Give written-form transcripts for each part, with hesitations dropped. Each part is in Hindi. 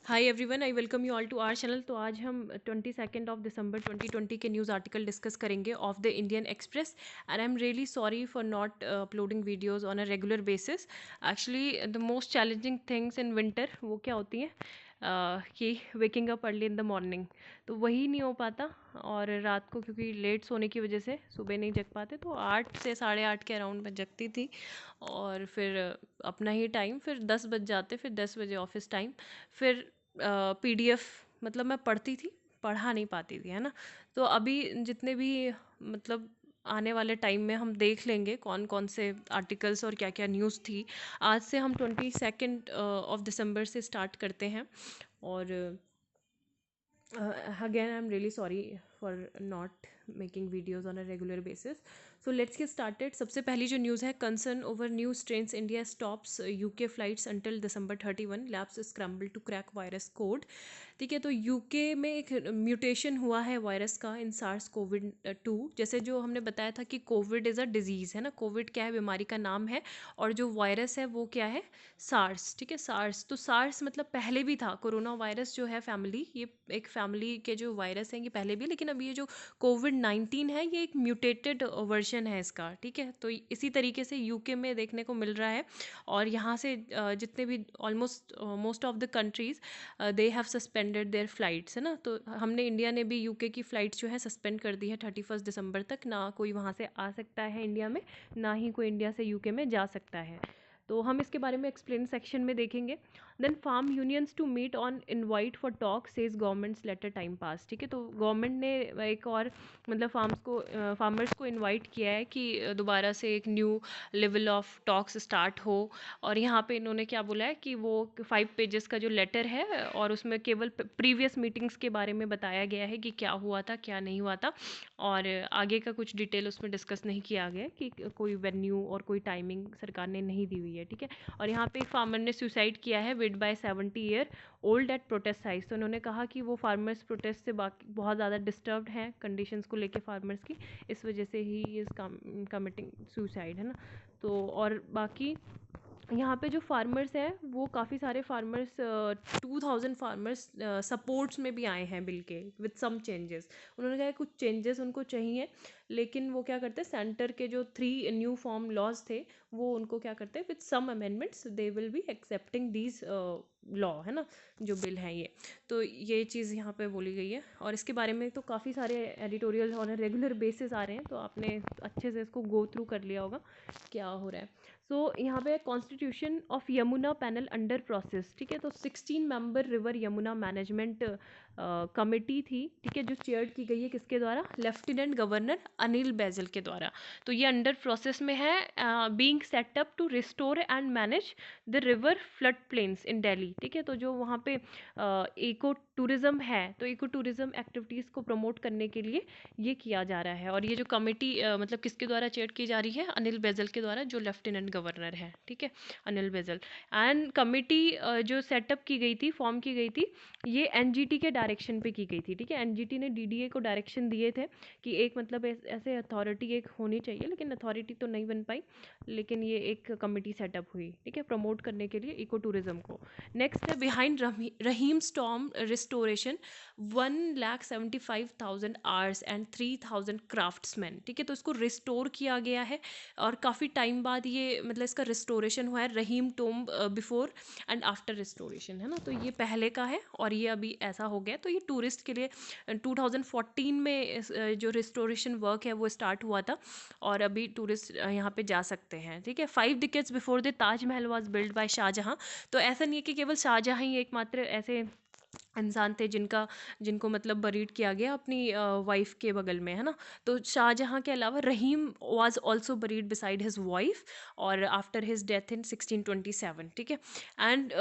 Hi everyone, I welcome you all to our channel. तो आज हम 22 दिसंबर 2020 के न्यूज़ आर्टिकल डिस्कस करेंगे of the Indian Express. And I am really sorry for not uploading videos on a regular basis. Actually the most challenging things in winter वो क्या होती हैं कि waking up early in the morning, तो वही नहीं हो पाता। और रात को क्योंकि लेट सोने की वजह से सुबह नहीं जग पाते, तो 8 से 8:30 के अराउंड में जगती थी। और फिर अपना ही टाइम, फिर 10 बज जाते, फिर 10 बजे ऑफिस टाइम, फिर पीडीएफ मतलब मैं पढ़ती थी, पढ़ा नहीं पाती थी, है ना। तो अभी जितने भी मतलब आने वाले टाइम में हम देख लेंगे कौन कौन से आर्टिकल्स और क्या क्या न्यूज़ थी। आज से हम 22 दिसंबर से स्टार्ट करते हैं। और again I'm really sorry for not making videos on a regular basis. So let's get started. सबसे पहली जो न्यूज़ है, concern over new strains, India stops UK flights until December 31, labs scramble to crack virus code. ठीक है, तो यूके में एक म्यूटेशन हुआ है वायरस का इन सार्स कोविड 2। जैसे जो हमने बताया था कि कोविड इज़ अ डिजीज़, है ना। कोविड क्या है, बीमारी का नाम है। और जो वायरस है वो क्या है, सार्स। ठीक है, सार्स। तो सार्स मतलब पहले भी था। कोरोना वायरस जो है फैमिली, ये एक फैमिली के जो वायरस हैं ये पहले भी, लेकिन अब ये जो कोविड-19 है ये एक म्यूटेटेड वर्जन है इसका। ठीक है, तो इसी तरीके से यूके में देखने को मिल रहा है। और यहाँ से जितने भी almost most of the countries they have suspended their flights, है ना। तो हमने इंडिया ने भी यूके की फ़्लाइट्स जो है सस्पेंड कर दी है 31 दिसंबर तक। ना कोई वहाँ से आ सकता है इंडिया में, ना ही कोई इंडिया से यूके में जा सकता है। तो हम इसके बारे में एक्सप्लेन सेक्शन में देखेंगे। Then farm unions to meet on invite for talk says government's letter time pass. ठीक है, तो गवर्नमेंट ने एक और मतलब फार्मर्स को इनवाइट किया है कि दोबारा से एक new level of talks start हो। और यहाँ पे इन्होंने क्या बोला है कि वो 5 पेजेस का जो लेटर है और उसमें केवल प्रीवियस मीटिंग्स के बारे में बताया गया है कि क्या हुआ था क्या नहीं हुआ था। और आगे का कुछ डिटेल उसमें डिस्कस नहीं किया गया कि कोई वेन्यू और कोई टाइमिंग सरकार ने नहीं दी हुई है। ठीक है, और यहाँ पे एक फार्मर ने सुसाइड किया है with by 70 year old at protest site. तो उन्होंने कहा कि वो फार्मर्स प्रोटेस्ट से बाकी बहुत ज़्यादा डिस्टर्ब्ड हैं कंडीशंस को लेके फार्मर्स की, इस वजह से ही इज़ कमिटिंग सुसाइड, है ना। तो और बाकी यहाँ पे जो फार्मर्स हैं वो काफ़ी सारे फार्मर्स 2000 फार्मर्स सपोर्ट्स में भी आए हैं बिल के विद सम चेंजेस। उन्होंने कहा कुछ चेंजेस उनको चाहिए, लेकिन वो क्या करते हैं, सेंटर के जो 3 न्यू फॉर्म लॉज थे वो उनको क्या करते हैं, with some amendments they will be accepting these law, है ना, जो बिल है ये। तो ये चीज़ यहाँ पे बोली गई है। और इसके बारे में तो काफ़ी सारे एडिटोरियल ऑन रेगुलर बेसिस आ रहे हैं, तो आपने अच्छे से इसको गो थ्रू कर लिया होगा क्या हो रहा है। सो यहाँ पे constitution of Yamuna panel under process. ठीक है, तो 16 member river Yamuna management committee थी, ठीक है, जो चेयर की गई है किसके द्वारा, लेफ्टिनेंट गवर्नर अनिल बैजल के द्वारा। तो ये अंडर प्रोसेस में है, being set up to restore and manage the river flood plains in Delhi. ठीक है, तो जो वहाँ पे इको टूरिज़्म है, तो इको टूरिज़्म एक्टिविटीज़ को प्रमोट करने के लिए ये किया जा रहा है। और ये जो कमेटी मतलब किसके द्वारा चेयर की जा रही है, अनिल बैजल के द्वारा, जो लेफ्टिनेंट गवर्नर है। ठीक है, अनिल बैजल। एंड कमेटी जो सेटअप की गई थी, फॉर्म की गई थी, ये एनजीटी के डायरेक्शन पे की गई थी। ठीक है, एनजीटी ने डीडीए को डायरेक्शन दिए थे कि एक मतलब ऐसे अथॉरिटी एक होनी चाहिए, लेकिन अथॉरिटी तो नहीं बन पाई, लेकिन ये एक कमेटी सेटअप हुई, ठीक है, प्रमोट करने के लिए इको टूरिज्म को। नेक्स्ट है behind Rahim storm restoration 1,75,000 hours and 3,000 craftsman. ठीक है, तो इसको रिस्टोर किया गया है और काफ़ी टाइम बाद ये मतलब इसका रिस्टोरेशन हुआ है, Rahim tomb before and after restoration, है ना। तो ये पहले का है और ये अभी ऐसा हो गया। तो ये टूरिस्ट के लिए 2014 में जो रिस्टोरेशन वर्क है वो स्टार्ट हुआ था और अभी टूरिस्ट यहाँ पे जा सकते हैं। ठीक है, 5 decades before the Taj Mahal was build by Shah Jahan. तो ऐसा नहीं है कि केवल शाहजहाँ ही एकमात्र ऐसे इंसान थे जिनको मतलब बरीड किया गया अपनी वाइफ के बगल में, है ना। तो शाहजहाँ के अलावा Rahim was also buried beside his wife और आफ्टर हिज डेथ इन 1627। ठीक है, and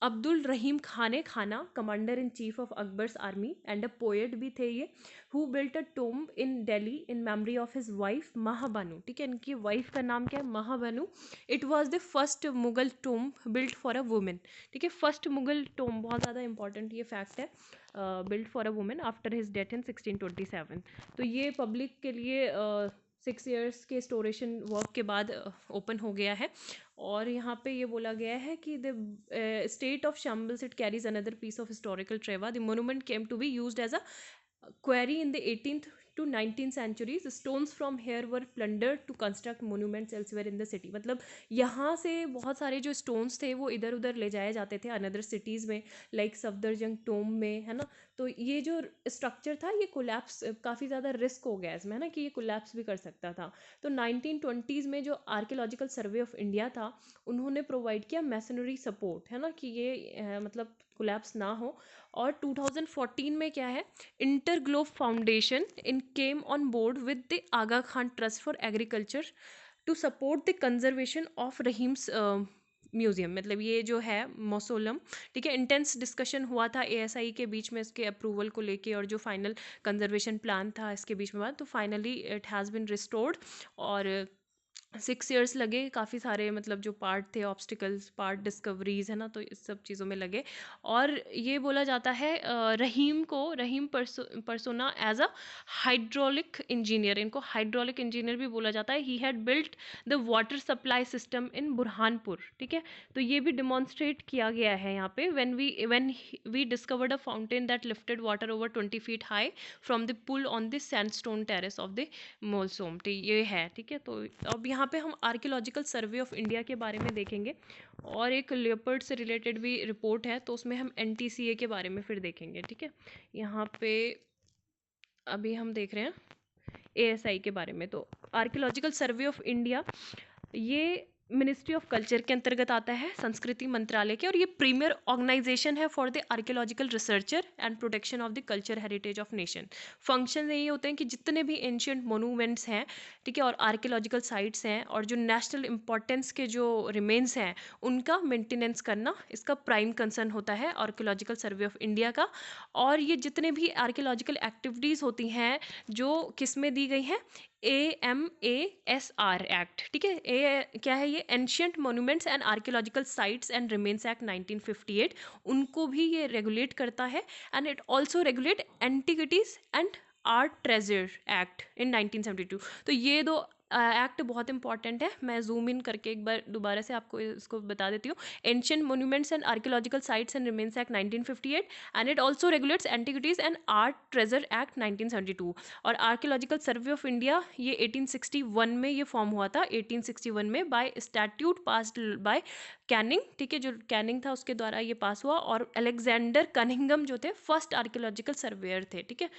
Abdul Rahim Khana commander in chief of Akbar's army and a poet भी थे ये, who built a tomb in Delhi in memory of his wife Mahabanu. ठीक है, इनकी वाइफ का नाम क्या है, Mahabanu. It was the first Mughal tomb built for a women. ठीक है, फर्स्ट मुगल टोम्ब, बहुत ज़्यादा इंपॉर्टेंट ये फैक्ट है, built for a women after his death in 1627। तो ये पब्लिक के लिए 6 ईयर्स के स्टोरेशन वर्क के बाद ओपन हो गया है और यहाँ पे ये बोला गया है कि the state of shambles it carries another piece of historical travesty. The monument came to be used as a quarry in the 18th to 19th centuries. Stones from here were plundered to construct monuments elsewhere in the city. मतलब यहाँ से बहुत सारे जो स्टोन्स थे वो इधर उधर ले जाए जाते थे अनदर सिटीज़ में, लाइक सफदरजंग टोम में, है ना. तो ये जो स्ट्रक्चर था ये कोलैप्स, काफ़ी ज़्यादा रिस्क हो गया इसमें, है ना, कि ये कोलैप्स भी कर सकता था. तो 1920s में जो आर्कियोलॉजिकल सर्वे ऑफ इंडिया था उन्होंने प्रोवाइड किया मैसनरी सपोर्ट, है ना, कि ये मतलब कोलैप्स ना हो. और 2014 में क्या है, InterGlobe foundation in came on board with the Aga Khan trust for agriculture to support the conservation of Rahim's museum. मतलब ये जो है मौसोलम, ठीक है, इंटेंस डिस्कशन हुआ था एएसआई के बीच में इसके अप्रूवल को लेके और जो फाइनल कंजर्वेशन प्लान था इसके बीच में बात, तो finally it has been restored. और 6 years लगे, काफ़ी सारे मतलब जो पार्ट थे, ऑब्स्टिकल्स, पार्ट डिस्कवरीज, है ना, तो इस सब चीज़ों में लगे. और ये बोला जाता है Rahim persona as a hydraulic engineer, इनको हाइड्रोलिक इंजीनियर भी बोला जाता है. He had built the water supply system in Burhanpur, ठीक है. तो ये भी डिमॉन्स्ट्रेट किया गया है यहाँ पे. When we discovered a fountain that lifted water over 20 feet high from the pool on the sandstone terrace of the mausoleum. तो ये है, ठीक है. तो अब यहाँ पे हम आर्कियोलॉजिकल सर्वे ऑफ इंडिया के बारे में देखेंगे और एक लेपर्ड से रिलेटेड भी रिपोर्ट है, तो उसमें हम एनटीसीए के बारे में फिर देखेंगे, ठीक है. यहाँ पे अभी हम देख रहे हैं एएसआई के बारे में. तो आर्कियोलॉजिकल सर्वे ऑफ इंडिया ये मिनिस्ट्री ऑफ कल्चर के अंतर्गत आता है, संस्कृति मंत्रालय के, और ये प्रीमियर ऑर्गेनाइजेशन है for the archaeological researcher and protection of the culture heritage of nation. Function यही होते हैं कि जितने भी एंशियंट मोनूमेंट्स हैं, ठीक है, और आर्कियोलॉजिकल साइट्स हैं और जो नेशनल इंपॉर्टेंस के जो रिमेन्स हैं उनका मेंटेनेंस करना इसका प्राइम कंसर्न होता है आर्कियोलॉजिकल सर्वे ऑफ इंडिया का. और ये जितने भी आर्कियोलॉजिकल एक्टिविटीज़ होती हैं जो किस में दी गई हैं, AMASR एक्ट, ठीक है. ए क्या है ये, ancient monuments and archaeological sites and remains act 1958, उनको भी ये रेगुलेट करता है. And it also regulate antiquities and art treasure act in 1972. तो ये दो एक्ट बहुत इंपॉर्टेंट है. मैं जूम इन करके एक बार दोबारा से आपको इसको बता देती हूँ. Ancient monuments and archaeological sites and remains act 1958 and it also regulates antiquities and art treasure act 1972. और आर्कियोलॉजिकल सर्वे ऑफ इंडिया ये 1861 में ये फॉर्म हुआ था, 1861 में by statute passed by Canning, ठीक है, जो कैनिंग था उसके द्वारा ये पास हुआ. और अलेक्जेंडर कनिंगम जो थे फर्स्ट आर्कियोलॉजिकल सर्वेयर थे, ठीक है.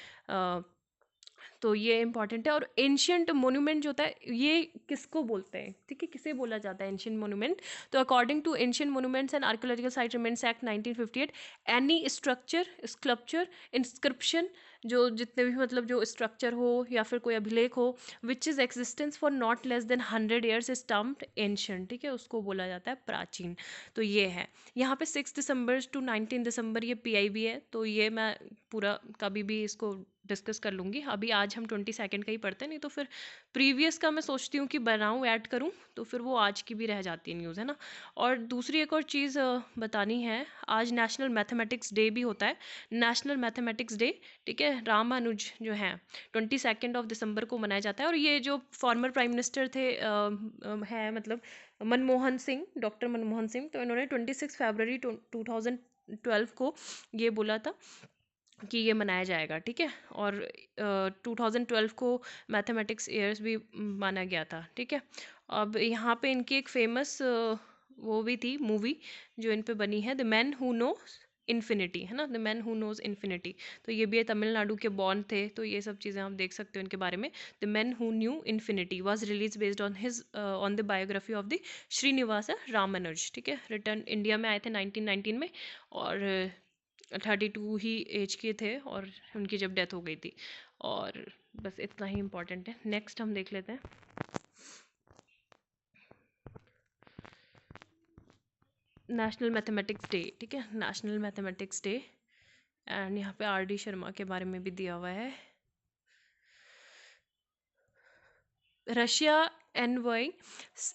तो ये इंपॉर्टेंट है. और एंशियंट मोन्यूमेंट जो होता है ये किसको बोलते हैं, ठीक है, किसे बोला जाता है एंशियंट मोन्यूमेंट. तो according to ancient monuments and archaeological site remains act 1958, any structure, sculpture, inscription, जो जितने भी मतलब जो स्ट्रक्चर हो या फिर कोई अभिलेख हो which is existence for not less than 100 years is termed ancient, ठीक है, उसको बोला जाता है प्राचीन. तो ये है. यहाँ पे 6 दिसंबर to 19 दिसंबर ये PIB है, तो ये मैं पूरा कभी भी इसको डिस्कस कर लूँगी. अभी आज हम 22 का ही पढ़ते हैं, नहीं तो फिर प्रीवियस का मैं सोचती हूँ कि बनाऊँ, ऐड करूँ, तो फिर वो आज की भी रह जाती है न्यूज़, है ना. और दूसरी एक और चीज़ बतानी है, आज नेशनल मैथमेटिक्स डे भी होता है. नेशनल मैथमेटिक्स डे, ठीक है, रामानुज जो हैं 22 दिसंबर को मनाया जाता है. और ये जो फॉर्मर प्राइम मिनिस्टर थे है मतलब मनमोहन सिंह, डॉक्टर मनमोहन सिंह, तो इन्होंने 26 फरवरी 2012 को ये बोला था कि ये मनाया जाएगा, ठीक है. और 2012 को मैथमेटिक्स ईयर्स भी माना गया था, ठीक है. अब यहाँ पे इनकी एक फेमस वो भी थी मूवी जो इन पे बनी है, the man who knows infinity, है ना, the man who knows infinity. तो ये भी तमिलनाडु के बॉर्न थे, तो ये सब चीज़ें आप देख सकते हो इनके बारे में. The man who knew infinity was release based on the biography of the Srinivasa Ramanujan, ठीक है. रिटर्न इंडिया में आए थे 1919 में और 32 ही एज के थे और उनकी जब डेथ हो गई थी. और बस इतना ही इम्पोर्टेंट है. नेक्स्ट हम देख लेते हैं नेशनल मैथमेटिक्स डे, ठीक है, नेशनल मैथमेटिक्स डे. एंड यहाँ पे RD शर्मा के बारे में भी दिया हुआ है. Russia envoy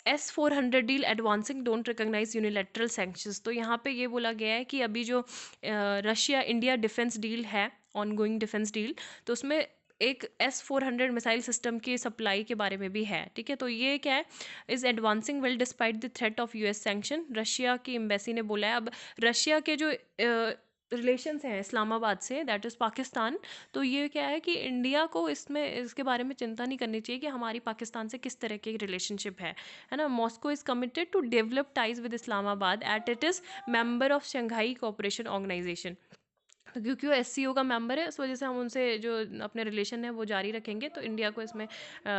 S-400 deal advancing don't recognise unilateral sanctions. तो यहाँ पे ये बोला गया है कि अभी जो रशिया इंडिया डिफेंस डील है, ऑनगोइंग डिफेंस डील, तो उसमें एक S-400 मिसाइल सिस्टम की सप्लाई के बारे में भी है, ठीक है। तो ये क्या है, is advancing well despite the threat of US sanction, Russia की एम्बेसी ने बोला है। अब रशिया के जो रिलेशंस हैं इस्लामाबाद से, दैट इज़ पाकिस्तान, तो ये क्या है कि इंडिया को इसमें इसके बारे में चिंता नहीं करनी चाहिए कि हमारी पाकिस्तान से किस तरह की रिलेशनशिप है ना। Moscow is committed to develop ties with Islamabad at it is member of Shanghai cooperation organisation. तो क्योंकि वो एससीओ का मेंबर है, इस वजह से हम उनसे जो अपने रिलेशन है वो जारी रखेंगे, तो इंडिया को इसमें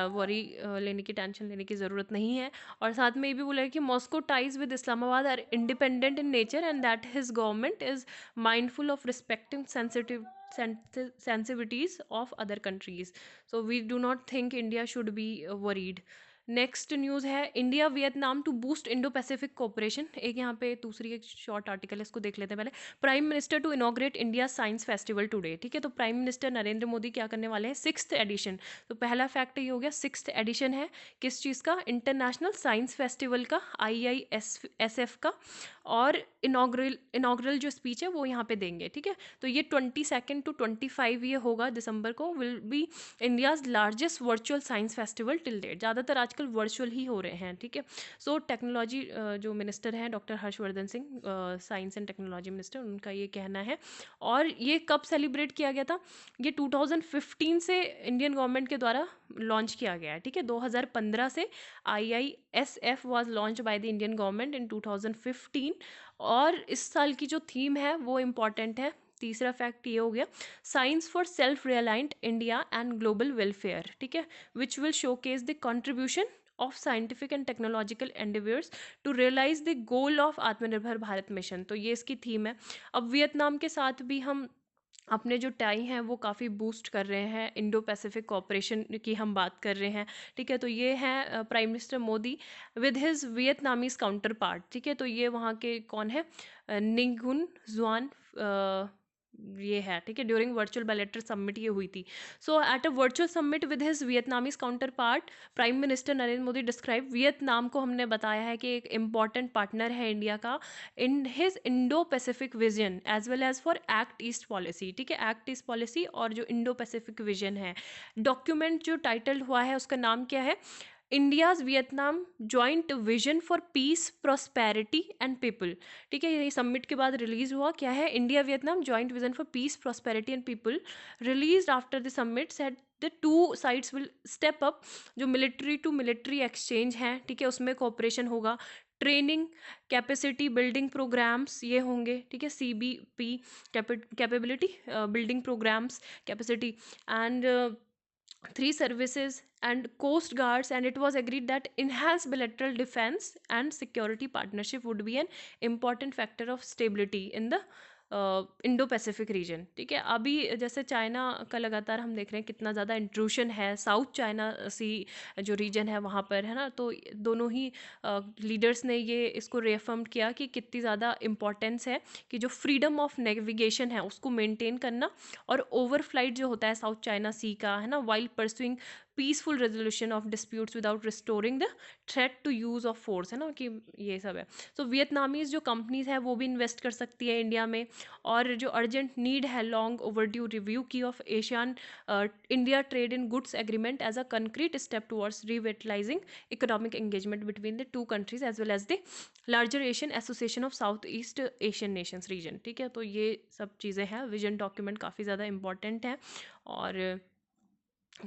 वरी लेने की, टेंशन लेने की ज़रूरत नहीं है। और साथ में ये भी बोला है कि Moscow ties with Islamabad are independent in nature and that his government is mindful of respecting sensitivities of other countries, so we do not think India should be worried. Next news है India Vietnam to boost Indo Pacific cooperation. एक यहाँ पे दूसरी एक शॉर्ट आर्टिकल है, इसको देख लेते हैं पहले। Prime minister to inaugurate India science festival today, ठीक है। तो प्राइम मिनिस्टर नरेंद्र मोदी क्या करने वाले हैं, 6th एडिशन। तो पहला फैक्ट ये हो गया, 6th एडिशन है किस चीज़ का, इंटरनेशनल साइंस फेस्टिवल का, IISF का। और इनॉग्रल जो स्पीच है वो यहाँ पे देंगे, ठीक है। तो ये 22 to 25 ये होगा दिसंबर को, will be India's largest virtual science festival till date. ज़्यादातर आजकल वर्चुअल ही हो रहे हैं, ठीक है। सो टेक्नोलॉजी जो मिनिस्टर हैं doctor Harsh Vardhan Singh, science and technology minister, उनका ये कहना है। और ये कब सेलिब्रेट किया गया था, ये 2015 से इंडियन गवर्नमेंट के द्वारा लॉन्च किया गया है, ठीक है। 2015 से IISF was launch by the Indian government in 2015। और इस साल की जो थीम है वो इम्पॉर्टेंट है। तीसरा फैक्ट ये हो गया, science for self reliant India and global welfare, ठीक है, which will showcase the contribution of scientific and technological endeavours to realise the goal of Atmanirbhar Bharat mission. तो ये इसकी थीम है। अब वियतनाम के साथ भी हम अपने जो टाई हैं वो काफ़ी बूस्ट कर रहे हैं, इंडो पैसिफिक कोऑपरेशन की हम बात कर रहे हैं, ठीक है। तो ये हैं prime minister Modi with his Vietnamese counter part, ठीक है। तो ये वहाँ के कौन है, निंगुन जुआन, ये है, ठीक है। ड्यूरिंग वर्चुअल बायलैटरल समिट ये हुई थी। So at a virtual summit with his Vietnamese counterpart, prime minister Narendra Modi describe Vietnam को, हमने बताया है कि एक इम्पॉर्टेंट पार्टनर है इंडिया का in his Indo Pacific vision as well as for act east policy, ठीक है। एक्ट ईस्ट पॉलिसी और जो इंडो पैसिफिक विजन है, डॉक्यूमेंट जो टाइटल हुआ है उसका नाम क्या है, India's Vietnam joint vision for peace prosperity and people, ठीक है। ये समिट के बाद रिलीज हुआ, क्या है, India Vietnam joint vision for peace prosperity and people, release after the summit set the two sides will step up, जो मिलिट्री टू मिलिट्री एक्सचेंज हैं, ठीक है, उसमें कोऑपरेशन होगा। ट्रेनिंग, कैपेसिटी बिल्डिंग प्रोग्राम्स ये होंगे, ठीक है। CBP capability building programmes, capacity and 3 services and coast guards, and it was agreed that enhanced bilateral defense and security partnership would be an important factor of stability in the Indo Pacific region, ठीक है। अभी जैसे चाइना का लगातार हम देख रहे हैं कितना ज़्यादा इंट्रूशन है साउथ चाइना सी जो रीजन है वहाँ पर, है ना। तो दोनों ही लीडर्स ने ये इसको रेफर्म किया कि कितनी ज़्यादा इम्पोर्टेंस है कि जो फ्रीडम ऑफ नेविगेशन है उसको मेंटेन करना, और ओवरफ्लाइट जो होता है साउथ चाइना सी का, है ना, while pursuing peaceful resolution of disputes without restoring the threat to use of force, है ना, कि ये सब है। तो वियतनामीज जो कंपनीज हैं वो भी इन्वेस्ट कर सकती है इंडिया में। और जो अर्जेंट नीड है लॉन्ग ओवरड्यू रिव्यू की of ASEAN India trade in goods agreement as a concrete step towards revitalising economic engagement between the two countries as well as the larger ASEAN association of south east Asian nations region, ठीक है। तो ये सब चीज़ें हैं, विजन डॉक्यूमेंट काफ़ी ज़्यादा इंपॉर्टेंट है। और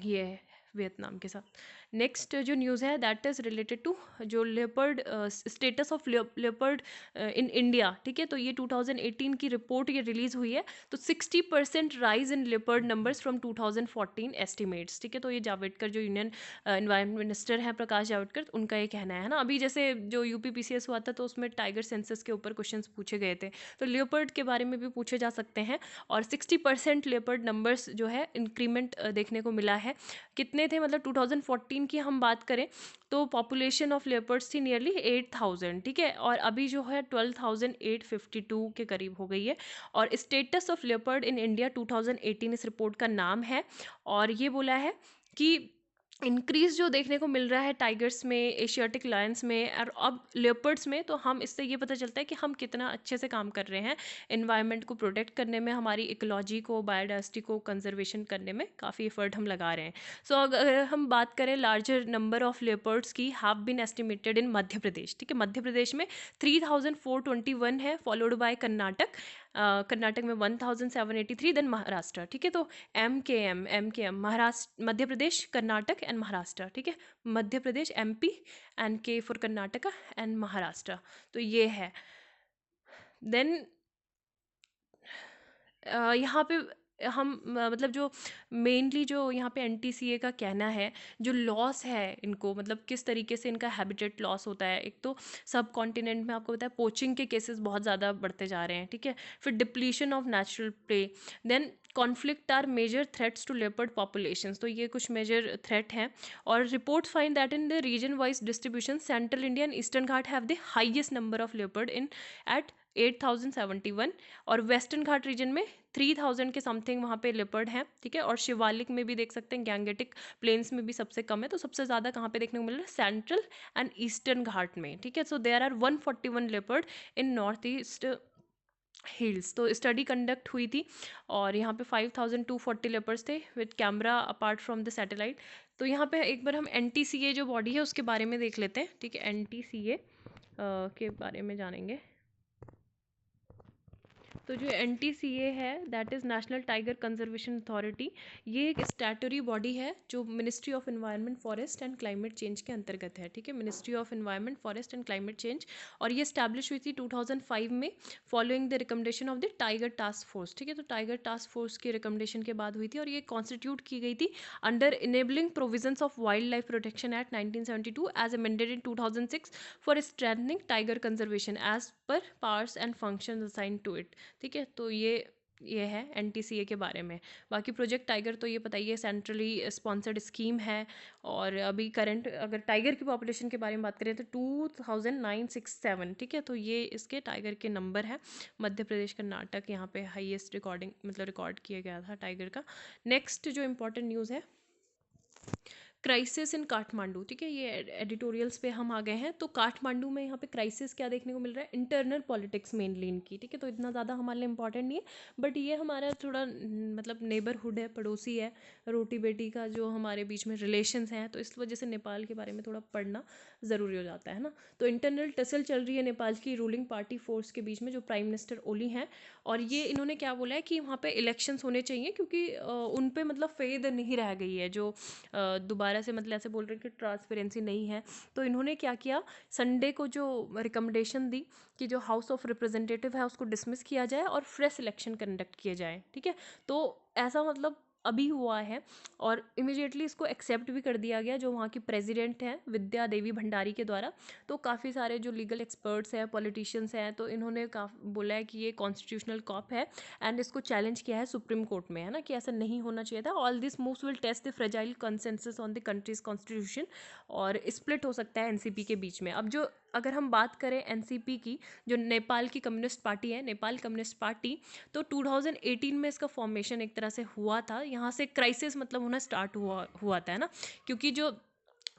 ये वियतनाम के साथ नेक्स्ट जो न्यूज़ है दैट इज़ रिलेटेड टू जो leopard status of leopard in India, ठीक है। तो ये 2018 की रिपोर्ट ये रिलीज़ हुई है। तो 60% rise in leopard numbers from 2014 estimates, ठीक है। तो ये जावड़ेकर जो यूनियन एनवायरमेंट मिनिस्टर हैं प्रकाश जावड़ेकर, उनका ये कहना है ना। अभी जैसे जो UPPCS हुआ था तो उसमें टाइगर सेंसस के ऊपर क्वेश्चन पूछे गए थे, तो लेपर्ड के बारे में भी पूछे जा सकते हैं। और 60% लेपर्ड नंबर्स जो है इंक्रीमेंट देखने को मिला है। कितने थे, मतलब 2014 की हम बात करें तो पॉपुलेशन ऑफ लेपर्ड्स थी नियरली 8,000, ठीक है। और अभी जो है 12,852 के करीब हो गई है। और status of leopard in India 2018 इस रिपोर्ट का नाम है। और ये बोला है कि इंक्रीज जो देखने को मिल रहा है टाइगर्स में, एशियाटिक लायंस में और अब लेपर्ड्स में, तो हम इससे ये पता चलता है कि हम कितना अच्छे से काम कर रहे हैं एनवायरनमेंट को प्रोटेक्ट करने में, हमारी इकोलॉजी को, बायोडाइवर्सिटी को कंजर्वेशन करने में काफ़ी एफर्ट हम लगा रहे हैं। सो अगर हम बात करें लार्जर नंबर ऑफ लेपर्ड्स की हैव बीन एस्टिमेटेड इन मध्य प्रदेश, ठीक है, मध्य प्रदेश में 3421 है, फॉलोड बाय कर्नाटक, कर्नाटक में 1783, देन महाराष्ट्र, ठीक है। तो एम के एम महाराष्ट्र, मध्य प्रदेश, कर्नाटक एंड महाराष्ट्र, ठीक है, Madhya Pradesh, MP, and K for Karnataka and Maharashtra, तो ये है। देन यहाँ पे हम मतलब जो मेनली जो यहाँ पे एनटीसीए का कहना है, जो लॉस है इनको, मतलब किस तरीके से इनका हैबिटेट लॉस होता है। एक तो सब कॉन्टिनेंट में आपको पता है पोचिंग के केसेस बहुत ज़्यादा बढ़ते जा रहे हैं, ठीक है, फिर depletion of natural play, then conflict are major threats to leopard populations, तो ये कुछ मेजर थ्रेट हैं। और reports find that in the region wise distribution central India and eastern Ghat have the highest number of leopard in at 8071, और वेस्टर्न घाट रीजन में 3000 के समथिंग वहाँ पे लेपर्ड हैं, ठीक है। और शिवालिक में भी देख सकते हैं, गैंगेटिक प्लेन्स में भी सबसे कम है, तो सबसे ज़्यादा कहाँ पे देखने को मिल रहा है, सेंट्रल एंड ईस्टर्न घाट में, ठीक है। So there are 141 leopard in north east hills. तो स्टडी कंडक्ट हुई थी और यहाँ पे 5240 लेपर्स थे with camera apart from the satellite. तो यहाँ पे एक बार हम एनटीसीए जो बॉडी है उसके बारे में देख लेते हैं, ठीक है, एनटीसीए के बारे में जानेंगे। तो जो एनटीसीए है, that is national tiger conservation authority, ये एक स्टैटूटरी बॉडी है जो ministry of environment, forest and climate change के अंतर्गत है, ठीक है, ministry of environment, forest and climate change. और ये स्टैब्लिश हुई थी 2005 में following the recommendation of the tiger task force, ठीक है। तो टाइगर टास्क फोर्स की रिकमेंडेशन के बाद हुई थी और ये कॉन्स्टिट्यूट की गई थी under enabling provisions of wild life protection act 1972 as amended in 2006 for strengthening tiger conservation as per powers and functions assigned to it, ठीक है। तो ये है एनटीसीए के बारे में। बाकी प्रोजेक्ट टाइगर तो ये पता ही है, सेंट्रली स्पॉन्सर्ड स्कीम है। और अभी करंट अगर टाइगर की पॉपुलेशन के बारे में बात करें तो 2967, ठीक है। तो ये इसके टाइगर के नंबर है। मध्य प्रदेश, कर्नाटक यहाँ पे हाईएस्ट रिकॉर्डिंग मतलब रिकॉर्ड किया गया था टाइगर का। नेक्स्ट जो इम्पोर्टेंट न्यूज़ है, क्राइसिस इन काठमांडू, ठीक है, ये एडिटोरियल्स पे हम आ गए हैं। तो काठमांडू में यहाँ पे क्राइसिस क्या देखने को मिल रहा है, इंटरनल पॉलिटिक्स मेनली इनकी, ठीक है। तो इतना ज़्यादा हमारे लिए इंपॉर्टेंट नहीं है, बट ये हमारा थोड़ा मतलब नेबरहुड है, पड़ोसी है, रोटी बेटी का जो हमारे बीच में रिलेशंस हैं, तो इस वजह से नेपाल के बारे में थोड़ा पढ़ना ज़रूरी हो जाता है ना। तो इंटरनल टसल चल रही है नेपाल की रूलिंग पार्टी फोर्स के बीच में, जो प्राइम मिनिस्टर ओली हैं। और ये इन्होंने क्या बोला है कि वहाँ पे इलेक्शंस होने चाहिए, क्योंकि उन पे मतलब फेद नहीं रह गई है, जो दोबारा से मतलब ऐसे बोल रहे हैं कि ट्रांसपेरेंसी नहीं है। तो इन्होंने क्या किया, संडे को जो रिकमेंडेशन दी कि जो हाउस ऑफ रिप्रेजेंटेटिव है उसको डिसमिस किया जाए और फ्रेश इलेक्शन कंडक्ट किए जाए, ठीक है। तो ऐसा मतलब अभी हुआ है और इमिडिएटली इसको एक्सेप्ट भी कर दिया गया जो वहाँ की प्रेसिडेंट हैं विद्या देवी भंडारी के द्वारा। तो काफ़ी सारे जो लीगल एक्सपर्ट्स हैं, पॉलिटिशियंस हैं, तो इन्होंने बोला है कि ये कॉन्स्टिट्यूशनल कॉप है एंड इसको चैलेंज किया है सुप्रीम कोर्ट में, है ना, कि ऐसा नहीं होना चाहिए था। All this moves will test the fragile consensus on the country's constitution, और स्प्लिट हो सकता है एनसीपी के बीच में। अब जो अगर हम बात करें एनसीपी की, जो नेपाल की कम्युनिस्ट पार्टी है, नेपाल कम्युनिस्ट पार्टी, तो 2018 में इसका फॉर्मेशन एक तरह से हुआ था। यहाँ से क्राइसिस मतलब होना स्टार्ट हुआ था, है ना, क्योंकि जो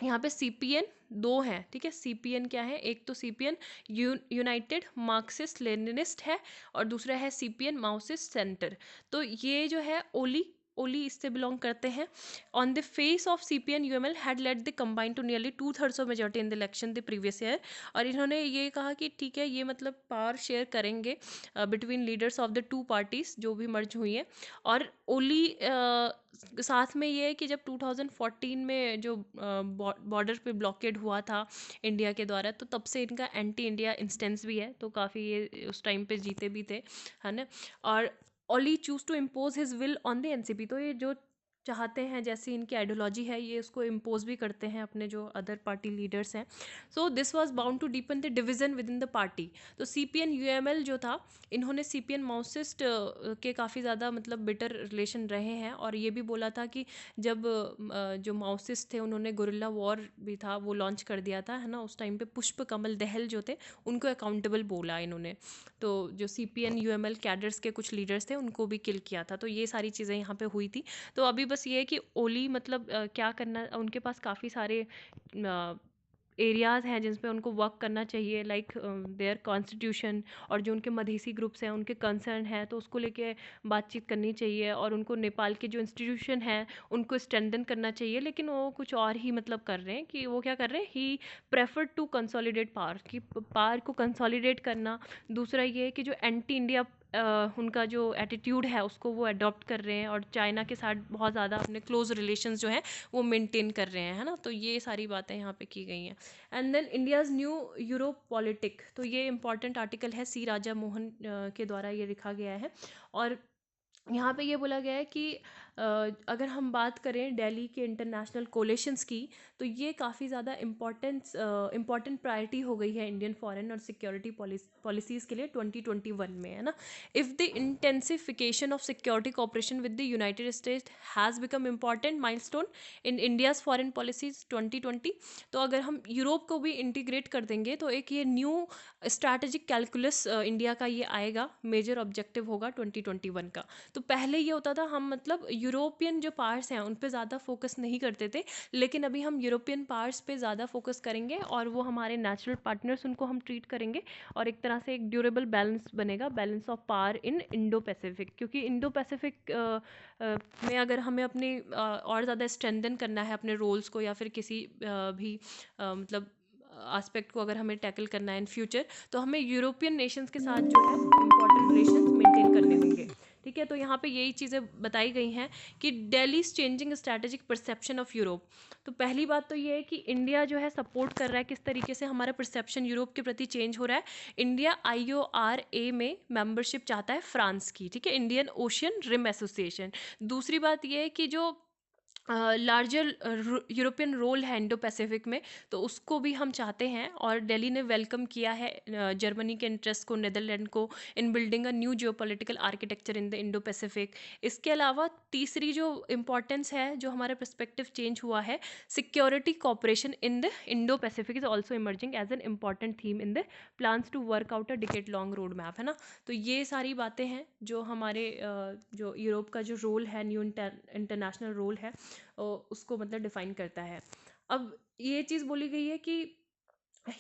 यहाँ पे सीपीएन दो हैं, ठीक है। सीपीएन क्या है, एक तो सीपीएन यूनाइटेड मार्क्सिस्ट लेनिनिस्ट है और दूसरा है सीपीएन माओसिस्ट सेंटर। तो ये जो है ओली ओली इससे बिलोंग करते हैं। On the face of CPN UML had led the combine to nearly 2/3 of majority in the election the previous year. और इन्होंने ये कहा कि ठीक है, ये मतलब पावर शेयर करेंगे between leaders of the two parties जो भी मर्ज हुई हैं। और ओली साथ में ये है कि जब 2014 में जो बॉर्डर पे ब्लॉकेड हुआ था इंडिया के द्वारा, तो तब से इनका एंटी इंडिया इंस्टेंस भी है, तो काफ़ी ये उस टाइम पे जीते भी थे, है ना। और Oli choose to impose his will on the NCP, तो ये जो चाहते हैं, जैसी इनकी आइडियोलॉजी है, ये उसको इम्पोज भी करते हैं अपने जो अदर पार्टी लीडर्स हैं। So this was bound to deepen the division within the party. तो सीपीएन यूएमएल जो था, इन्होंने सीपीएन माओसिस्ट के काफ़ी ज़्यादा मतलब बिटर रिलेशन रहे हैं, और ये भी बोला था कि जब जो माओसिस्ट थे उन्होंने गुरिल्ला वॉर भी था वो लॉन्च कर दिया था, है ना, उस टाइम पे पुष्प कमल दहल जो थे उनको अकाउंटेबल बोला इन्होंने। तो जो सीपीएन यूएमएल कैडर्स के कुछ लीडर्स थे उनको भी किल किया था। तो ये सारी चीज़ें यहाँ पे हुई थी। तो अभी बस बस ये है कि ओली मतलब क्या करना, उनके पास काफ़ी सारे एरियाज़ हैं जिन पे उनको वर्क करना चाहिए, लाइक देयर कॉन्स्टिट्यूशन, और जो उनके मधेसी ग्रुप्स हैं उनके कंसर्न है तो उसको लेके बातचीत करनी चाहिए, और उनको नेपाल के जो इंस्टीट्यूशन हैं उनको स्ट्रेंथन करना चाहिए। लेकिन वो कुछ और ही मतलब कर रहे हैं कि वो क्या कर रहे हैं, ही प्रेफर टू कंसोलिडेट पावर, कि पावर को कंसोलिडेट करना। दूसरा ये है कि जो एंटी इंडिया उनका जो एटीट्यूड है उसको वो अडॉप्ट कर रहे हैं, और चाइना के साथ बहुत ज़्यादा अपने क्लोज रिलेशंस जो हैं वो मेंटेन कर रहे हैं, है ना। तो ये सारी बातें यहाँ पे की गई हैं। And then India's new Europe politic, तो ये इंपॉर्टेंट आर्टिकल है, सी राजा मोहन के द्वारा ये लिखा गया है। और यहाँ पे ये बोला गया है कि अगर हम बात करें दिल्ली के इंटरनेशनल कोलेशंस की, तो ये काफ़ी ज़्यादा इम्पॉर्टेंट प्रायोरिटी हो गई है इंडियन फॉरेन और सिक्योरिटी पॉलिसीज़ के लिए 2021 में, है ना। If the intensification of security cooperation with the United states has become important milestone in India's foreign policies 2020, तो अगर हम यूरोप को भी इंटीग्रेट कर देंगे तो एक ये न्यू स्ट्रैटेजिक कैलकुलस इंडिया का ये आएगा, मेजर ऑब्जेक्टिव होगा 2021 का। तो पहले ये होता था हम मतलब यूरोपियन जो पार्ट्स हैं उन पे ज़्यादा फोकस नहीं करते थे, लेकिन अभी हम यूरोपियन पार्ट्स पे ज़्यादा फोकस करेंगे, और वो हमारे नेचुरल पार्टनर्स उनको हम ट्रीट करेंगे, और एक तरह से एक ड्यूरेबल बैलेंस बनेगा, balance of power in Indo Pacific. क्योंकि इंडो पैसिफिक में अगर हमें अपनी और ज़्यादा स्ट्रेंथन करना है अपने रोल्स को, या फिर किसी भी मतलब आस्पेक्ट को अगर हमें टैकल करना है इन फ्यूचर, तो हमें यूरोपियन नेशंस के साथ जो है इंपॉर्टेंट रिलेशंस मेंटेन करने होंगे। ठीक है, तो यहाँ पे यही चीज़ें बताई गई हैं कि Delhi's changing strategic perception of Europe. तो पहली बात तो ये है कि इंडिया जो है सपोर्ट कर रहा है, किस तरीके से हमारा परसेप्शन यूरोप के प्रति चेंज हो रहा है। इंडिया IORA में मेंबरशिप चाहता है फ्रांस की, ठीक है, इंडियन ओशियन रिम एसोसिएशन। दूसरी बात ये है कि जो लार्जर यूरोपियन रोल है इंडो पैसिफिक में, तो उसको भी हम चाहते हैं, और दिल्ली ने वेलकम किया है जर्मनी के इंटरेस्ट को, नीदरलैंड को, इन building a new geopolitical architecture in the Indo Pacific. इसके अलावा तीसरी जो इम्पोर्टेंस है, जो हमारा पर्सपेक्टिव चेंज हुआ है, security cooperation in the Indo Pacific is also emerging as an important theme in the plans to work out a decade long road map, है ना। तो ये सारी बातें हैं जो हमारे जो यूरोप का जो रोल है, न्यू इंटरनेशनल रोल है, उसको मतलब डिफाइन करता है। अब ये चीज़ बोली गई है कि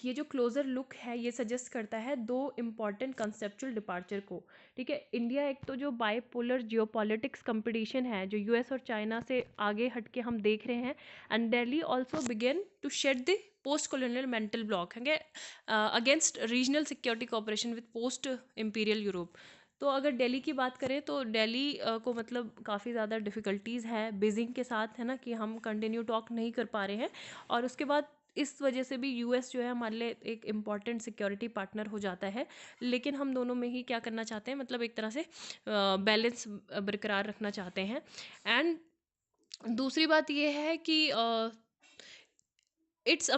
ये जो क्लोजर लुक है ये सजेस्ट करता है दो इम्पॉर्टेंट कंसेप्चुअल डिपार्चर को। ठीक है, इंडिया एक तो जो बाईपोलर जियोपॉलिटिक्स कंपटीशन है जो यूएस और चाइना से आगे हट के हम देख रहे हैं, and Delhi also began to shed the post colonial mental block है against regional security cooperation with post imperial Europe. तो अगर दिल्ली की बात करें तो दिल्ली को मतलब काफ़ी ज़्यादा डिफ़िकल्टीज़ है बीजिंग के साथ, है ना, कि हम कंटिन्यू टॉक नहीं कर पा रहे हैं, और उसके बाद इस वजह से भी यूएस जो है हमारे लिए एक इम्पॉर्टेंट सिक्योरिटी पार्टनर हो जाता है। लेकिन हम दोनों में ही क्या करना चाहते हैं, मतलब एक तरह से बैलेंस बरकरार रखना चाहते हैं। एंड दूसरी बात ये है कि it's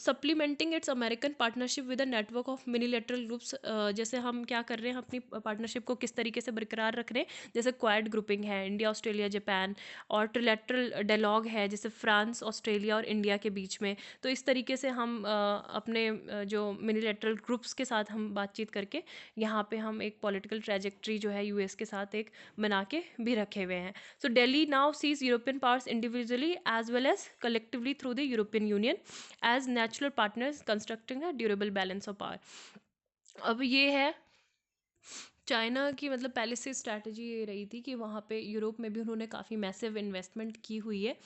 supplementing its American partnership with a network of minilateral groups. जैसे हम क्या कर रहे हैं, अपनी पार्टनरशिप को किस तरीके से बरकरार रख रहे हैं, जैसे क्वाड ग्रुपिंग है इंडिया ऑस्ट्रेलिया जापान, और ट्रिलेटरल डायलॉग है जैसे फ्रांस ऑस्ट्रेलिया और इंडिया के बीच में। तो इस तरीके से हम अपने जो मिनीलेटरल ग्रुप्स के साथ हम बातचीत करके यहाँ पे हम एक पॉलिटिकल ट्रैजेक्ट्री जो है यूएस के साथ एक बना के भी रखे हुए हैं। So Delhi now sees European powers individually as well as collectively through the European Union as natural partners constructing a durable balance of power. अब ये है चाइना की मतलब पहले से स्ट्रैटेजी ये रही थी कि वहाँ पे यूरोप में भी उन्होंने काफ़ी मैसिव इन्वेस्टमेंट की हुई है।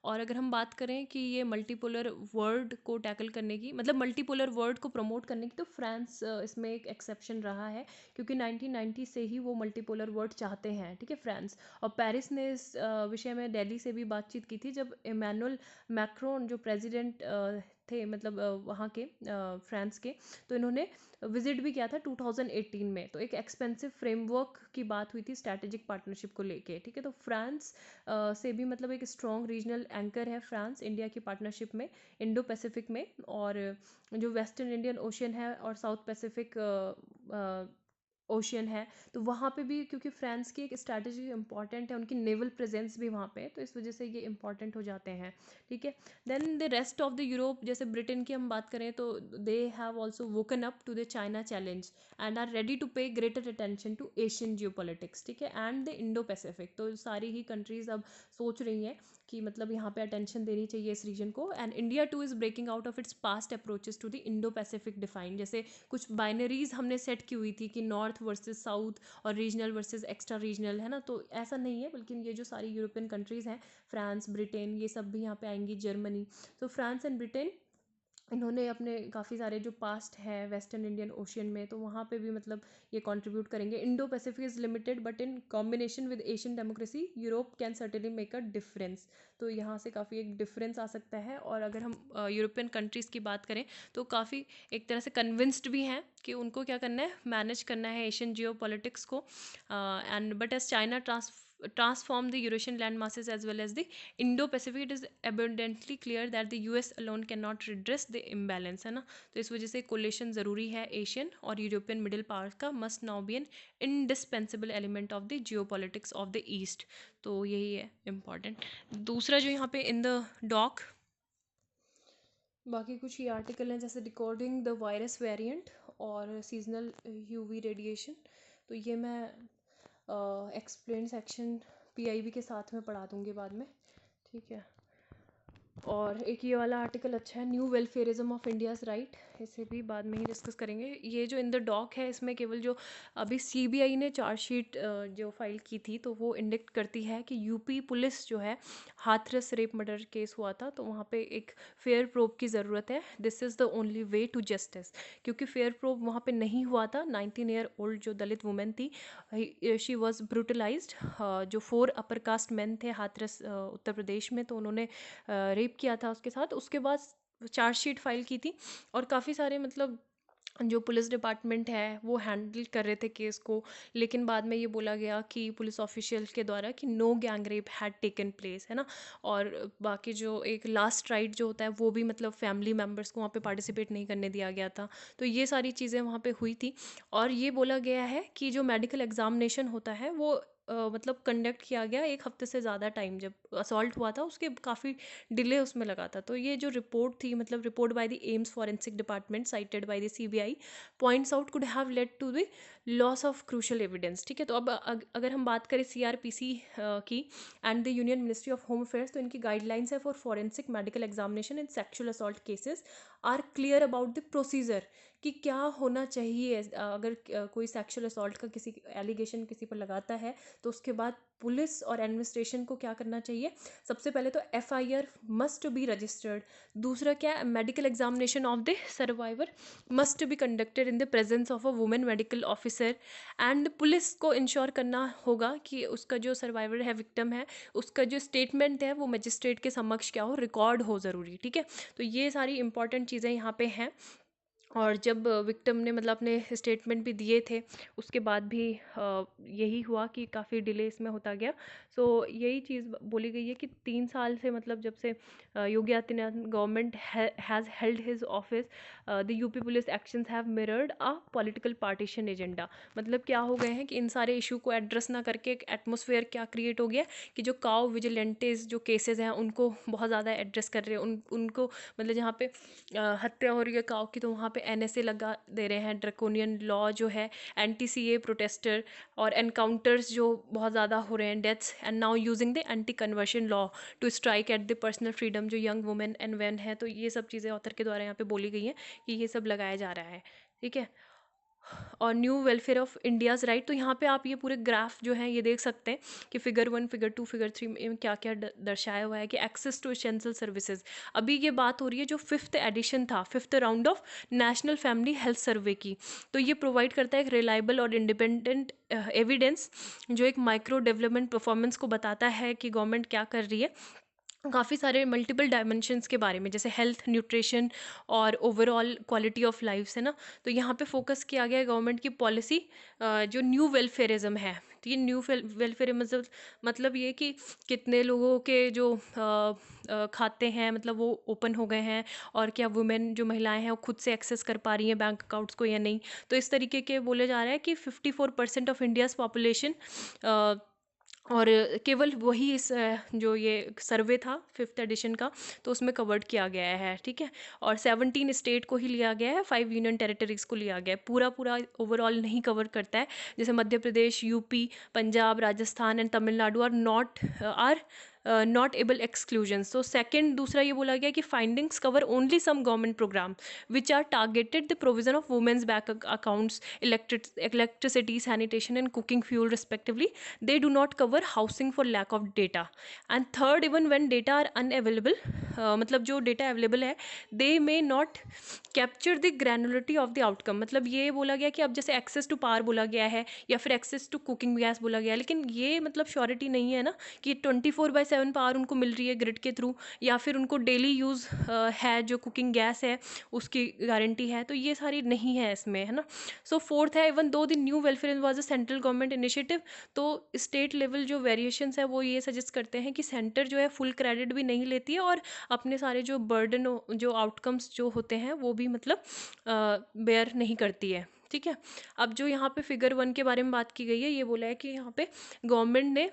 और अगर हम बात करें कि ये मल्टीपोलर वर्ल्ड को टैकल करने की, मतलब मल्टीपोलर वर्ल्ड को प्रमोट करने की, तो फ्रांस इसमें एक एक्सेप्शन रहा है, क्योंकि 1990 से ही वो मल्टीपोलर वर्ल्ड चाहते हैं, ठीक है, फ्रांस। और पेरिस ने इस विषय में दिल्ली से भी बातचीत की थी जब इमैनुअल मैक्रोन जो प्रेसिडेंट थे, मतलब वहाँ के फ्रांस के, तो इन्होंने विजिट भी किया था 2018 में। तो एक एक्सपेंसिव फ्रेमवर्क की बात हुई थी स्ट्रैटेजिक पार्टनरशिप को लेके, ठीक है। तो फ्रांस से भी मतलब एक स्ट्रॉन्ग रीजनल एंकर है फ्रांस इंडिया की पार्टनरशिप में इंडो पैसिफिक में, और जो वेस्टर्न इंडियन ओशियन है और साउथ पैसिफिक ओशियन है, तो वहाँ पे भी क्योंकि फ्रांस की एक स्ट्रैटेजी इंपॉर्टेंट है, उनकी नेवल प्रेजेंस भी वहाँ पे है, तो इस वजह से ये इंपॉर्टेंट हो जाते हैं, ठीक है। Then the rest of the Europe, जैसे ब्रिटेन की हम बात करें तो they have also woken up to the China challenge and are ready to pay greater attention to Asian geo politics, ठीक है, एंड द इंडो पैसिफिक। तो सारी ही कंट्रीज अब सोच रही हैं कि मतलब यहाँ पे अटेंशन देनी चाहिए इस रीजन को, and India too is breaking out of its past approaches to the Indo Pacific define. जैसे कुछ बाइनरीज हमने सेट की हुई थी कि नॉर्थ वर्सेस साउथ और रीजनल वर्सेस एक्स्ट्रा रीजनल, है ना, तो ऐसा नहीं है, बल्कि ये जो सारी यूरोपियन कंट्रीज़ हैं, फ्रांस, ब्रिटेन, ये सब भी यहाँ पे आएंगी, जर्मनी। तो फ्रांस एंड ब्रिटेन, इन्होंने अपने काफ़ी सारे जो पास्ट है वेस्टर्न इंडियन ओशियन में, तो वहाँ पे भी मतलब ये कंट्रीब्यूट करेंगे। Indo Pacific is limited but in combination with Asian democracy Europe can certainly make a difference. तो यहाँ से काफ़ी एक डिफरेंस आ सकता है। और अगर हम यूरोपियन कंट्रीज़ की बात करें तो काफ़ी एक तरह से कन्विंस्ड भी हैं कि उनको क्या करना है, मैनेज करना है एशियन जियो पॉलिटिक्स को, and but as China transform the Eurasian land masses as well as the Indo-Pacific, it is abundantly clear that the US alone cannot redress the imbalance, है ना। तो इस वजह से कोलेशन ज़रूरी है एशियन और यूरोपियन मिडिल पावर का, must now be an indispensable element of the geo politics of the east. तो यही है इम्पॉर्टेंट। दूसरा जो यहाँ पे इन द डॉक, बाकी कुछ ये आर्टिकल हैं, जैसे रिकॉर्डिंग द वायरस वेरिएंट और सीजनल यूवी रेडिएशन, तो ये मैं एक्सप्लेन सेक्शन पीआईबी के साथ में पढ़ा दूँगी बाद में, ठीक है। और एक ये वाला आर्टिकल अच्छा है, new welfarism of India's right, इसे भी बाद में ही डिस्कस करेंगे। ये जो इन द डॉक है, इसमें केवल जो अभी सीबीआई ने चार्जशीट जो फाइल की थी, तो वो इंडिक्ट करती है कि यूपी पुलिस जो है, हाथरस रेप मर्डर केस हुआ था, तो वहाँ पे एक फेयर प्रोब की ज़रूरत है। This is the only way to justice, क्योंकि फेयर प्रोब वहाँ पे नहीं हुआ था। 19 ईयर ओल्ड जो दलित वुमेन थी, शी वॉज ब्रूटलाइज्ड। जो 4 अपर कास्ट मैन थे हाथरस उत्तर प्रदेश में, तो उन्होंने रेप किया था उसके साथ। उसके बाद चार्जशीट फाइल की थी और काफ़ी सारे मतलब जो पुलिस डिपार्टमेंट है वो हैंडल कर रहे थे केस को, लेकिन बाद में ये बोला गया कि पुलिस ऑफिशियल के द्वारा कि no gang rape had taken place, है ना। और बाकी जो एक लास्ट राइट जो होता है वो भी मतलब फैमिली मेम्बर्स को वहाँ पे पार्टिसिपेट नहीं करने दिया गया था। तो ये सारी चीज़ें वहाँ पे हुई थी। और ये बोला गया है कि जो मेडिकल एग्जामिनेशन होता है वो मतलब कंडक्ट किया गया 1 हफ्ते से ज़्यादा टाइम, जब असॉल्ट हुआ था उसके काफ़ी डिले उसमें लगा था। तो ये जो रिपोर्ट थी, मतलब report by the AIIMS forensic department cited by the CBI points out could have led to the loss of crucial evidence, ठीक है। तो अब अगर हम बात करें सीआरपीसी की and the union ministry of home affairs, तो इनकी गाइडलाइंस है for forensic medical examination in sexual assault cases are clear about the procedure, कि क्या होना चाहिए अगर कोई सेक्शुअल असॉल्ट का किसी एलिगेशन किसी पर लगाता है, तो उसके बाद पुलिस और एडमिनिस्ट्रेशन को क्या करना चाहिए। सबसे पहले तो एफआईआर मस्ट बी रजिस्टर्ड। दूसरा क्या, medical examination of the survivor must be conducted in the presence of a women medical officer, and police को इंश्योर करना होगा कि उसका जो सर्वाइवर है, विक्टिम है, उसका जो स्टेटमेंट है वो मजिस्ट्रेट के समक्ष क्या हो, रिकॉर्ड हो ज़रूरी, ठीक है। तो ये सारी इंपॉर्टेंट चीज़ें यहाँ पे हैं। और जब विक्टिम ने मतलब अपने स्टेटमेंट भी दिए थे, उसके बाद भी यही हुआ कि काफ़ी डिले इसमें होता गया। सो यही चीज़ बोली गई है कि 3 साल से मतलब जब से Yogi Adityanath government has held his office, the UP police actions have mirrored a political partition agenda. मतलब क्या हो गए हैं कि इन सारे इशू को एड्रेस ना करके एक एटमोसफेयर क्या क्रिएट हो गया कि जो काउ विजिलेंटेज जो केसेस हैं उनको बहुत ज़्यादा एड्रेस कर रहे हैं, उनको मतलब जहाँ पे हत्या हो रही है काउ की, तो वहाँ पे एनएसए लगा दे रहे हैं, ड्रैकोनियन लॉ जो है, एंटी सीए प्रोटेस्टर और एनकाउंटर्स जो बहुत ज़्यादा हो रहे हैं, deaths, and now using the anti conversion law to strike at the personal freedom जो यंग वुमेन एंड वेन है। तो ये सब चीज़ें ऑथर के द्वारा यहाँ पे बोली गई हैं कि ये सब लगाया जा रहा है, ठीक है। और new welfare of India's right, तो यहाँ पे आप ये पूरे ग्राफ जो है ये देख सकते हैं कि फिगर 1, फिगर 2, फिगर 3 में क्या क्या दर्शाया हुआ है कि एक्सेस टू एसेंशियल सर्विसेज। अभी ये बात हो रही है जो 5th एडिशन था, 5th round of national family health survey की, तो ये प्रोवाइड करता है एक रिलायबल और इंडिपेंडेंट एविडेंस जो एक माइक्रो डेवलपमेंट परफॉर्मेंस को बताता है कि गवर्नमेंट क्या कर रही है काफ़ी सारे मल्टीपल डायमेंशंस के बारे में, जैसे हेल्थ, न्यूट्रिशन और ओवरऑल क्वालिटी ऑफ लाइफ, है ना। तो यहाँ पे फोकस किया गया है गवर्नमेंट की पॉलिसी जो न्यू वेलफेयरिज्म है, ये न्यू वेलफेयर मतलब ये कि कितने लोगों के जो खाते हैं मतलब वो ओपन हो गए हैं, और क्या वुमेन जो महिलाएं हैं वो खुद से एक्सेस कर पा रही हैं बैंक अकाउंट्स को या नहीं। तो इस तरीके के बोले जा रहा है कि 54% ऑफ इंडियाज़ पॉपुलेशन, और केवल वही इस जो ये सर्वे था फिफ्थ एडिशन का, तो उसमें कवर्ड किया गया है। ठीक है, और 17 स्टेट को ही लिया गया है, 5 यूनियन टेरिटरीज को लिया गया है, पूरा पूरा ओवरऑल नहीं कवर करता है। जैसे Madhya Pradesh, UP, Punjab, Rajasthan and Tamil Nadu are not able exclusion. तो सेकंड दूसरा ये बोला गया कि findings cover only some government programme which are targeted the provision of women's bank accounts, electricity, sanitation and cooking fuel respectively. They do not cover housing for lack of data. And third, even when data are unavailable, मतलब जो डेटा अवेलेबल है, they may not capture the granularity of the outcome. मतलब ये बोला गया कि अब जैसे एक्सेस टू पावर बोला गया है या फिर एक्सेस टू कुकिंग गैस बोला गया है, लेकिन ये मतलब श्योरिटी नहीं है ना कि 24/7 पावर उनको मिल रही है ग्रिड के थ्रू, या फिर उनको डेली यूज़ है जो कुकिंग गैस है उसकी गारंटी है। तो ये सारी नहीं है इसमें, है ना। सो फोर्थ है, even though the new welfare was a central government initiative, तो स्टेट लेवल जो वेरिएशंस है वो ये सजेस्ट करते हैं कि सेंटर जो है फुल क्रेडिट भी नहीं लेती है, और अपने सारे जो बर्डन जो आउटकम्स जो होते हैं वो भी मतलब बेयर नहीं करती है। ठीक है, अब जो यहाँ पे फिगर 1 के बारे में बात की गई है, ये बोला है कि यहाँ पे गवर्नमेंट ने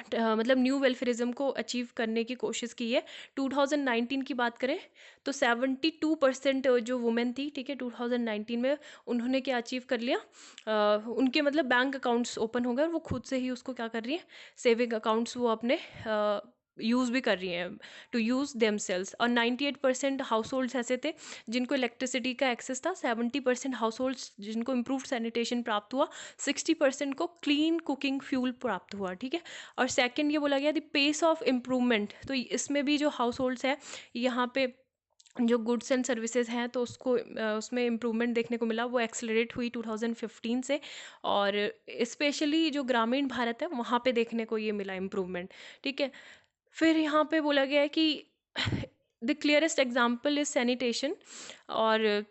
मतलब न्यू वेलफेयरिज्म को अचीव करने की कोशिश की है। 2019 की बात करें तो 72% जो वुमेन थी, ठीक है, 2019 में उन्होंने क्या अचीव कर लिया, उनके मतलब बैंक अकाउंट्स ओपन हो गए, और वो खुद से ही उसको क्या कर रही है, सेविंग अकाउंट्स वो अपने यूज़ भी कर रही हैं टू यूज़ देमसेल्स। और 98% हाउस होल्ड्स ऐसे थे जिनको इलेक्ट्रिसिटी का एक्सेस था, 70% हाउस होल्ड्स जिनको इम्प्रूव सैनिटेशन प्राप्त हुआ, 60% को क्लीन कुकिंग फ्यूल प्राप्त हुआ। ठीक है, और सेकंड ये बोला गया द पेस ऑफ इम्प्रूवमेंट, तो इसमें भी जो हाउस होल्ड्स है यहाँ पे जो गुड्स एंड सर्विसेज हैं तो उसको उसमें इम्प्रूवमेंट देखने को मिला, वो एक्सेलरेट हुई 2015 से, और स्पेशली जो ग्रामीण भारत है वहाँ पे देखने को ये मिला इम्प्रूवमेंट। ठीक है, फिर यहाँ पे बोला गया है कि the clearest example is sanitation, और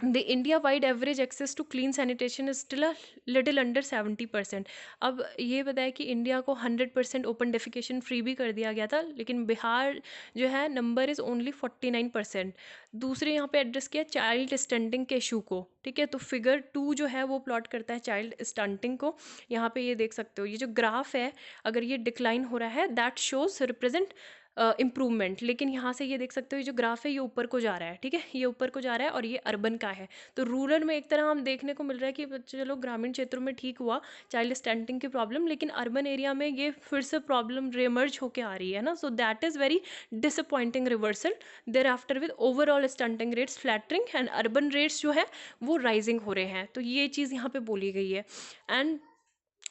the India wide average access to clean sanitation is still a little under 70%। अब ये बताया कि इंडिया को 100% ओपन डेफिकेशन फ्री भी कर दिया गया था, लेकिन बिहार जो है नंबर इज़ ओनली 49%। दूसरे यहाँ पे एड्रेस किया चाइल्ड स्टंटिंग के इशू को। ठीक है, तो फिगर 2 जो है वो प्लॉट करता है चाइल्ड स्टंटिंग को। यहाँ पे ये देख सकते हो, ये जो ग्राफ है अगर ये डिक्लाइन हो रहा है दैट शोज रिप्रेजेंट इम्प्रूवमेंट, लेकिन यहाँ से ये देख सकते हो ये जो ग्राफ है ये ऊपर को जा रहा है। ठीक है, ये ऊपर को जा रहा है और ये अर्बन का है। तो रूरल में एक तरह हम देखने को मिल रहा है कि चलो ग्रामीण क्षेत्रों में ठीक हुआ चाइल्ड स्टंटिंग की प्रॉब्लम, लेकिन अर्बन एरिया में ये फिर से प्रॉब्लम रिमर्ज होके आ रही है ना। So that is very disappointing reversal there after with overall stunting rates flattering and urban rates जो है वो राइजिंग हो रहे हैं। तो ये चीज़ यहाँ पे बोली गई है। एंड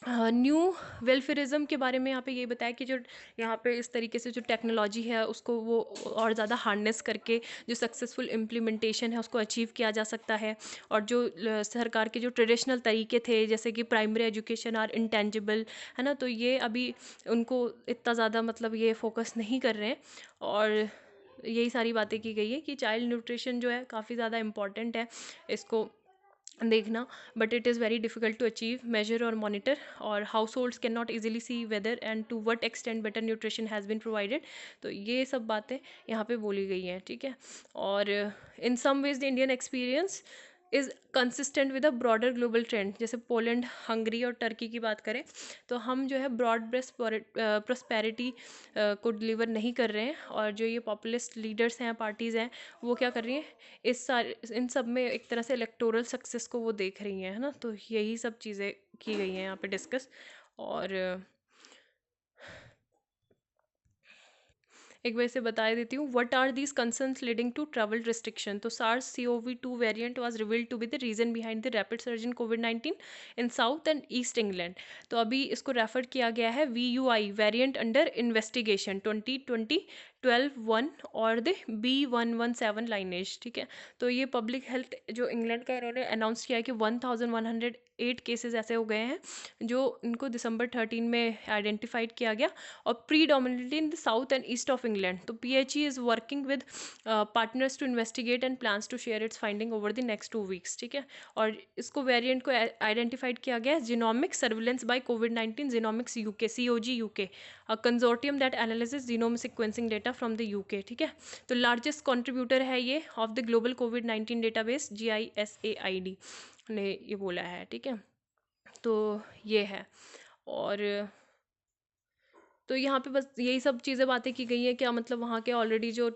न्यू वेलफेयरिज्म के बारे में यहाँ पे ये बताया कि जो यहाँ पे इस तरीके से जो टेक्नोलॉजी है उसको वो और ज़्यादा हार्नेस करके जो सक्सेसफुल इम्प्लीमेंटेशन है उसको अचीव किया जा सकता है। और जो सरकार के जो ट्रेडिशनल तरीके थे जैसे कि प्राइमरी एजुकेशन आर इंटेंजिबल, है ना, तो ये अभी उनको इतना ज़्यादा मतलब ये फोकस नहीं कर रहे हैं। और यही सारी बातें की गई है कि चाइल्ड न्यूट्रिशन जो है काफ़ी ज़्यादा इम्पॉर्टेंट है इसको देखना, but it is very difficult to achieve, measure और मॉनिटर, और households can not easily see whether and to what extent better nutrition has been provided. तो ये सब बातें यहाँ पे बोली गई हैं। ठीक है, और in some ways the Indian experience is consistent with a broader global trend. जैसे पोलैंड, हंगरी और टर्की की बात करें तो हम जो है ब्रॉड बेस्ड प्रॉस्पेरिटी को डिलीवर नहीं कर रहे हैं, और जो ये पॉपुलिस्ट लीडर्स हैं, पार्टीज़ हैं, वो क्या कर रही हैं, इन सब में एक तरह से इलेक्टोरल सक्सेस को वो देख रही हैं, है ना। तो यही सब चीज़ें की गई हैं यहाँ पे डिस्कस। और एक बार इसे बता देती हूँ, what are these concerns leading to travel restriction. तो SARS-CoV-2 variant was revealed to be the reason behind the rapid surge in कोविड-19 in south and east England. तो अभी इसको रेफर किया गया है VUI वेरिएंट अंडर इन्वेस्टिगेशन 2020-12-1 और द B117 लाइनेज। ठीक है, तो ये पब्लिक हेल्थ जो इंग्लैंड का इन्होंने अनाउंस किया है कि 1100 8 केसेस ऐसे हो गए हैं जो इनको दिसंबर 13 में आइडेंटिफाइड किया गया, और predominantly in the south and east of England. तो PHE is working with partners to investigate and plans to share its finding over the next 2 weeks, ठीक है। और इसको वेरिएंट को आइडेंटिफाइड किया गया है जीनोमिक सर्विलेंस बाय कोविड-19 genomics UK, COG UK, a consortium that analysis genome sequencing data from the UK, ठीक है। तो लार्जेस्ट कंट्रीब्यूटर है ये ऑफ द ग्लोबल कोविड-19 डेटाबेस, GISAID ने ये बोला है, ठीक है। तो ये है। और तो यहाँ पे बस यही सब चीज़ें बातें की गई हैं, क्या मतलब वहाँ के ऑलरेडी जो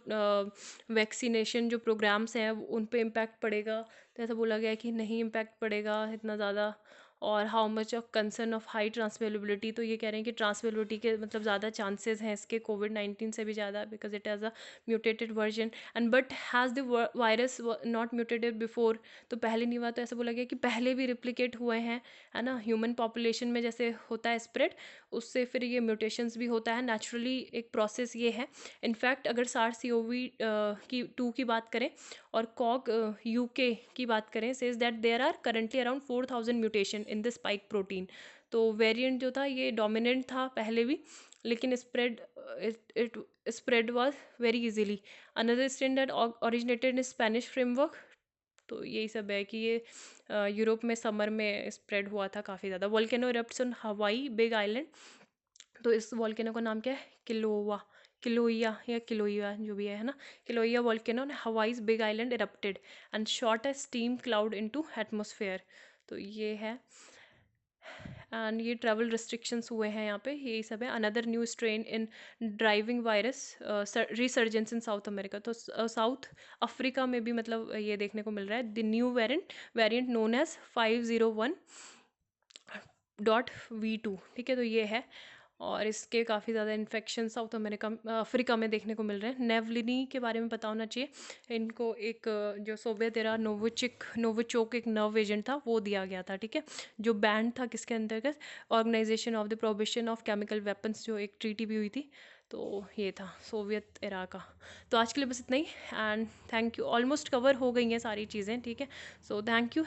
वैक्सीनेशन जो प्रोग्राम्स हैं उन पे इम्पैक्ट पड़ेगा, तो ऐसा बोला गया है कि नहीं इम्पैक्ट पड़ेगा इतना ज़्यादा। और how much of concern of high transmissibility, तो ये कह रहे हैं कि ट्रांसमिलेबिलिटी के मतलब ज़्यादा चांसेस हैं इसके कोविड-19 से भी ज़्यादा, because it has a mutated version and but has the virus not mutated before. तो पहले नहीं हुआ, तो ऐसा बोला गया कि पहले भी रिप्लिकेट हुए हैं, है ना, ह्यूमन पॉपुलेशन में जैसे होता है स्प्रेड, उससे फिर ये म्यूटेशंस भी होता है नेचुरली, एक प्रोसेस ये है। इनफैक्ट अगर SARS-CoV-2 की बात करें और कॉग यूके की बात करें, says that there are currently around 4000 mutation in the spike protein. तो वेरिएंट जो था ये डोमिनेंट था पहले भी, लेकिन it spread was very easily. Another strain that originated in Spanish framework. तो यही सब है कि ये यूरोप में समर में स्प्रेड हुआ था काफ़ी ज़्यादा। वोल्केनो इरप्ट्स ऑन हवाई बिग आइलैंड। तो इस वोल्केनो का नाम क्या है, किलोइया या किलोइया जो भी है ना, किलोइया वोल्केनो ने Hawaii's big island erupted and shot a steam cloud into atmosphere. तो ये है। एंड ये ट्रैवल रिस्ट्रिक्शंस हुए हैं यहाँ पे, यही सब है। Another new strain in driving virus resurgence in south America. तो साउथ अफ्रीका में भी मतलब ये देखने को मिल रहा है। The new variant known as 501.V2, ठीक है। तो ये है, और इसके काफ़ी ज़्यादा इन्फेक्शन साउथ अफ्रीका में देखने को मिल रहे हैं। नेवलिनी के बारे में पता होना चाहिए इनको, एक जो सोवियत एरा नोविचोक एक नर्व एजेंट था वो दिया गया था, ठीक है, जो बैंड था किसके अंतर्गत, organisation of the prohibition of chemical weapons, जो एक ट्रीटी भी हुई थी। तो ये था सोवियत एरा का। तो आज के लिए बस इतना ही, and thank you. Almost cover हो गई हैं सारी चीज़ें, ठीक है। So thank you.